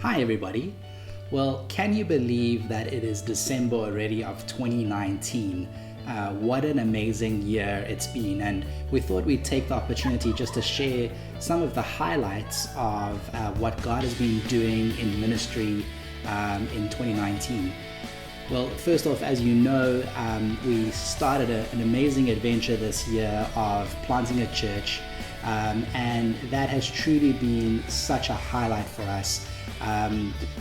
Hi everybody. Well, can you believe that it is December already of 2019? What an amazing year it's been, and we thought we'd take the opportunity just to share some of the highlights of what God has been doing in ministry in 2019. Well, first off, as you know, we started an amazing adventure this year of planting a church, and that has truly been such a highlight for us.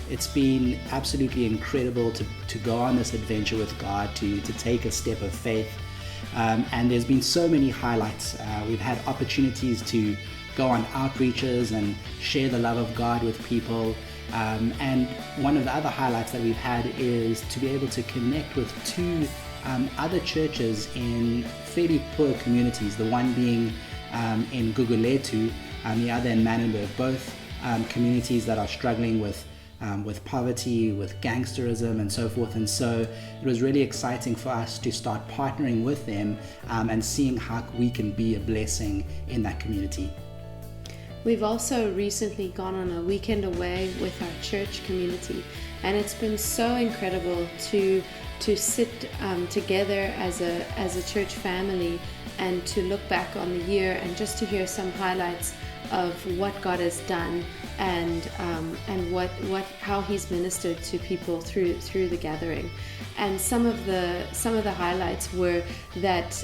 It's been absolutely incredible to go on this adventure with God, to take a step of faith, and there's been so many highlights. We've had opportunities to go on outreaches and share the love of God with people, and one of the other highlights that we've had is to be able to connect with two other churches in fairly poor communities, the one being in Guguletu and the other in Manenberg, both communities that are struggling with poverty, with gangsterism and so forth. And so it was really exciting for us to start partnering with them and seeing how we can be a blessing in that community. We've also recently gone on a weekend away with our church community, and it's been so incredible to sit together as a church family and to look back on the year and just to hear some highlights of what God has done and how He's ministered to people through the gathering. And some of the highlights were that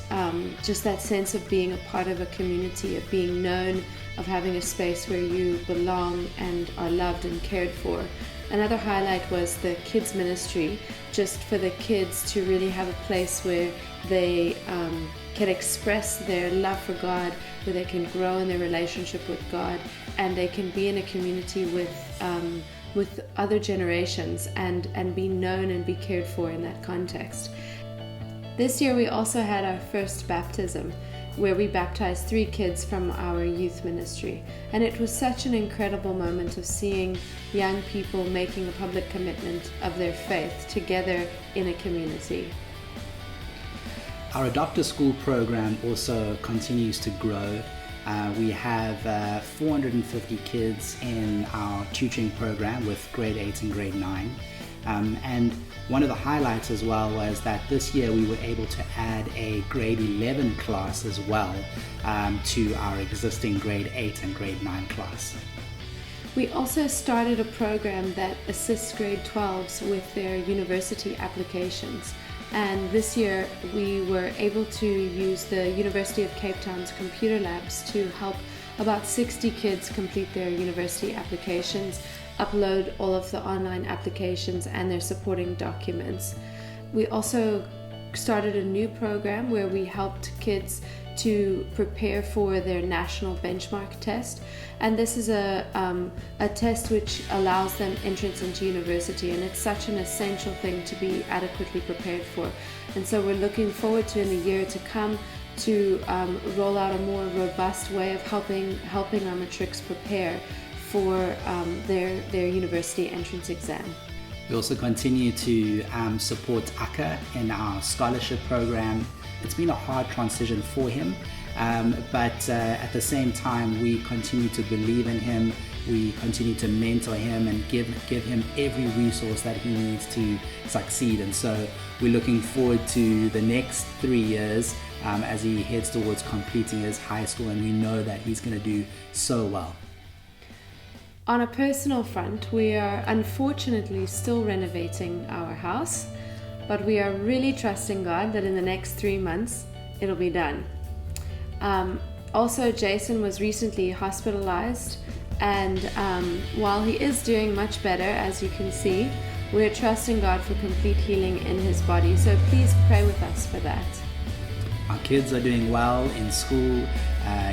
just that sense of being a part of a community, of being known, of having a space where you belong and are loved and cared for. Another highlight was the kids ministry, just for the kids to really have a place where they can express their love for God, where they can grow in their relationship with God, and they can be in a community with other generations and be known and be cared for in that context. This year we also had our first baptism, where we baptized 3 kids from our youth ministry, and it was such an incredible moment of seeing young people making a public commitment of their faith together in a community. Our Adopt a School program also continues to grow. We have 450 kids in our tutoring program with grade 8 and grade 9. And one of the highlights as well was that this year we were able to add a grade 11 class as well to our existing grade 8 and grade 9 class. We also started a program that assists grade 12s with their university applications. And this year we were able to use the University of Cape Town's computer labs to help about 60 kids complete their university applications, upload all of the online applications and their supporting documents. We also started a new program where we helped kids to prepare for their national benchmark test, and this is a test which allows them entrance into university, and it's such an essential thing to be adequately prepared for. And so we're looking forward to, in the year to come, to roll out a more robust way of helping our matrics prepare for their university entrance exam. We also continue to support Aka in our scholarship program. It's been a hard transition for him, but at the same time we continue to believe in him. We continue to mentor him and give him every resource that he needs to succeed. And so we're looking forward to the next 3 years as he heads towards completing his high school, and we know that he's going to do so well. On a personal front, we are unfortunately still renovating our house, but we are really trusting God that in the next 3 months it'll be done. Also, Jason was recently hospitalized, and while he is doing much better, as you can see, we're trusting God for complete healing in his body. So please pray with us for that. Our kids are doing well in school.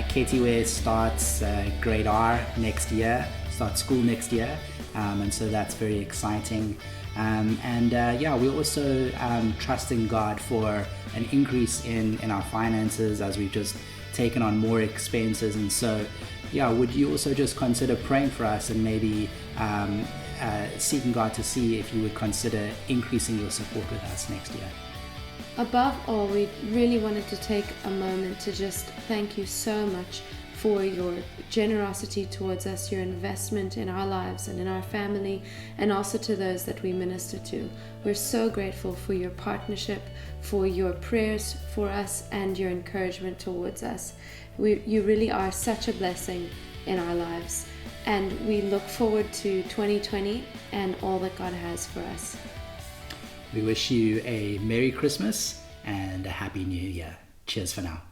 Katie Ware starts grade R next year, starts school next year, and so that's very exciting. We're also trusting God for an increase in our finances as we've just taken on more expenses. And so would you also just consider praying for us and maybe seeking God to see if you would consider increasing your support with us next year? Above all, we really wanted to take a moment to just thank you so much for your generosity towards us, your investment in our lives and in our family, and also to those that we minister to. We're so grateful for your partnership, for your prayers for us, and your encouragement towards us. You really are such a blessing in our lives, and we look forward to 2020 and all that God has for us. We wish you a Merry Christmas and a Happy New Year. Cheers for now.